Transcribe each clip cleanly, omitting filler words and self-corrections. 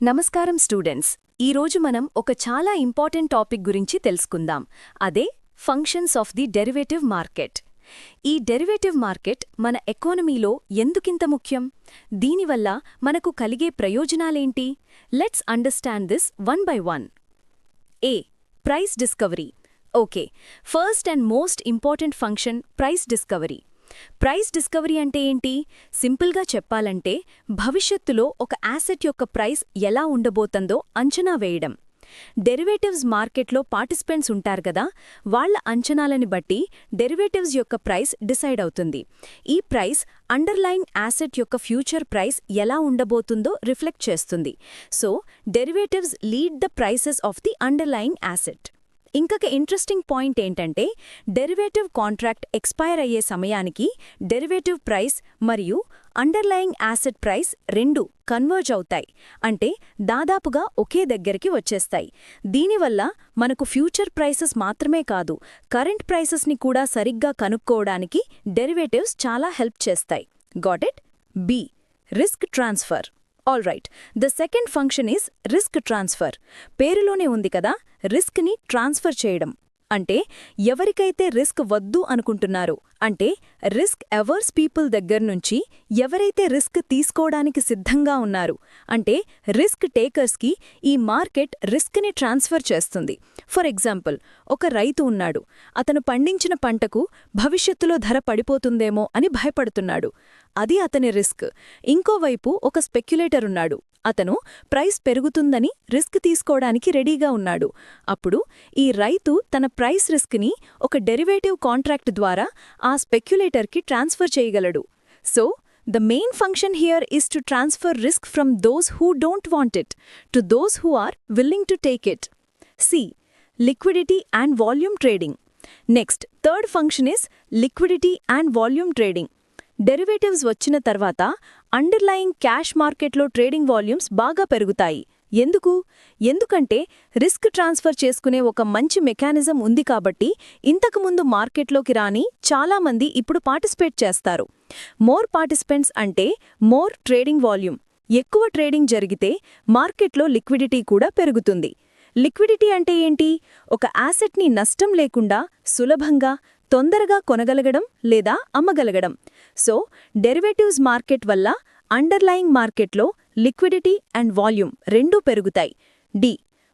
నమస్కారం స్టూడెంట్స్, ఈరోజు మనం ఒక చాలా ఇంపార్టెంట్ టాపిక్ గురించి తెలుసుకుందాం. అదే functions of the derivative market. ఈ డెరివేటివ్ మార్కెట్ మన ఎకానమీలో ఎందుకింత ముఖ్యం? దీనివల్ల మనకు కలిగే ప్రయోజనాలేంటి? Let's understand this one by one. A. Price discovery. Okay, first and most important function price discovery. Price discovery అంటే ఏంటి? సింపుల్గా చెప్పాలంటే భవిష్యత్తులో ఒక యాసెట్ యొక్క ప్రైస్ ఎలా ఉండబోతుందో అంచనా వేయడం. డెరివేటివ్స్ మార్కెట్లో పార్టిసిపెంట్స్ ఉంటారు కదా, వాళ్ల అంచనాలని బట్టి డెరివేటివ్స్ యొక్క ప్రైస్ డిసైడ్ అవుతుంది. ఈ ప్రైస్ అండర్లైన్ యాసెట్ యొక్క ఫ్యూచర్ ప్రైస్ ఎలా ఉండబోతుందో రిఫ్లెక్ట్ చేస్తుంది. So derivatives lead the prices of the underline asset. ఇంకొక ఇంట్రెస్టింగ్ పాయింట్ ఏంటంటే, డెరివేటివ్ కాంట్రాక్ట్ ఎక్స్పైర్ అయ్యే సమయానికి డెరివేటివ్ ప్రైస్ మరియు అండర్లయింగ్ యాసెట్ ప్రైస్ రెండూ కన్వర్జ్ అవుతాయి. అంటే దాదాపుగా ఒకే దగ్గరికి వచ్చేస్తాయి. దీనివల్ల మనకు ఫ్యూచర్ ప్రైసెస్ మాత్రమే కాదు, కరెంట్ ప్రైసెస్ని కూడా సరిగ్గా కనుక్కోవడానికి డెరివేటివ్స్ చాలా హెల్ప్ చేస్తాయి. Got it? B. Risk transfer. Alright, the second function is risk transfer. పేరులోనే ఉంది కదా, రిస్క్ని ట్రాన్స్ఫర్ చేయడం. అంటే ఎవరికైతే రిస్క్ వద్దు అనుకుంటున్నారో, అంటే రిస్క్ ఎవర్స్ పీపుల్ దగ్గర్నుంచి ఎవరైతే రిస్క్ తీసుకోవడానికి సిద్ధంగా ఉన్నారు, అంటే రిస్క్ టేకర్స్కి ఈ మార్కెట్ రిస్క్ని ట్రాన్స్ఫర్ చేస్తుంది. ఫర్ ఎగ్జాంపుల్, ఒక రైతు ఉన్నాడు. అతను పండించిన పంటకు భవిష్యత్తులో ధర పడిపోతుందేమో అని భయపడుతున్నాడు. అది అతని రిస్క్. ఇంకోవైపు ఒక స్పెక్యులేటర్ ఉన్నాడు. అతను ప్రైస్ పెరుగుతుందని రిస్క్ తీసుకోవడానికి రెడీగా ఉన్నాడు. అప్పుడు ఈ రైతు తన ప్రైస్ రిస్క్ని ఒక డెరివేటివ్ కాంట్రాక్ట్ ద్వారా ఆ స్పెక్యులేటర్కి ట్రాన్స్ఫర్ చేయగలడు. So the main function here is to transfer risk from those who don't want it to those who are willing to take it. C. Liquidity and volume trading. Next, third function is liquidity and volume trading. Derivatives వచ్చిన తర్వాత underlying cash మార్కెట్లో trading volumes బాగా పెరుగుతాయి. ఎందుకంటే risk transfer చేసుకునే ఒక మంచి mechanism ఉంది కాబట్టి ఇంతకుముందు మార్కెట్లోకి రాని చాలామంది ఇప్పుడు పార్టిసిపేట్ చేస్తారు. మోర్ పార్టిసిపెంట్స్ అంటే మోర్ ట్రేడింగ్ వాల్యూమ్. ఎక్కువ ట్రేడింగ్ జరిగితే మార్కెట్లో లిక్విడిటీ కూడా పెరుగుతుంది. లిక్విడిటీ అంటే ఏంటి? ఒక యాసెట్ని నష్టం లేకుండా సులభంగా తొందరగా కొనగలగడం లేదా అమ్మగలగడం. సో డెరివేటివ్స్ మార్కెట్ వల్ల అండర్లయింగ్ మార్కెట్లో లిక్విడిటీ అండ్ వాల్యూమ్ రెండూ పెరుగుతాయి. D.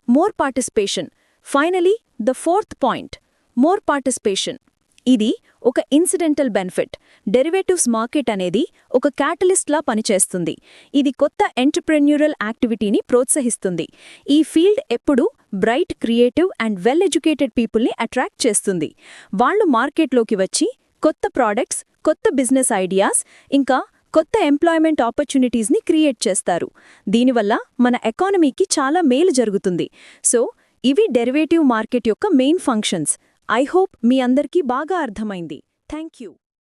More participation. Finally the fourth point, more participation. ఇది ఒక ఇన్సిడెంటల్ బెనిఫిట్. డెరివేటివ్స్ మార్కెట్ అనేది ఒక క్యాటలిస్ట్లా పనిచేస్తుంది. ఇది కొత్త ఎంటర్ప్రెన్యూరల్ యాక్టివిటీని ప్రోత్సహిస్తుంది. ఈ ఫీల్డ్ ఎప్పుడూ bright, creative and well educated పీపుల్ని అట్రాక్ట్ చేస్తుంది. వాళ్లు మార్కెట్లోకి వచ్చి కొత్త ప్రోడక్ట్స్, కొత్త బిజినెస్ ఐడియాస్, ఇంకా కొత్త ఎంప్లాయ్మెంట్ ఆపర్చునిటీస్ని క్రియేట్ చేస్తారు. దీనివల్ల మన ఎకానమీకి చాలా మేలు జరుగుతుంది. సో ఇవి డెరివేటివ్ మార్కెట్ యొక్క మెయిన్ ఫంక్షన్స్. ఐ హోప్ మీ అందరికీ బాగా అర్థమైంది. Thank you.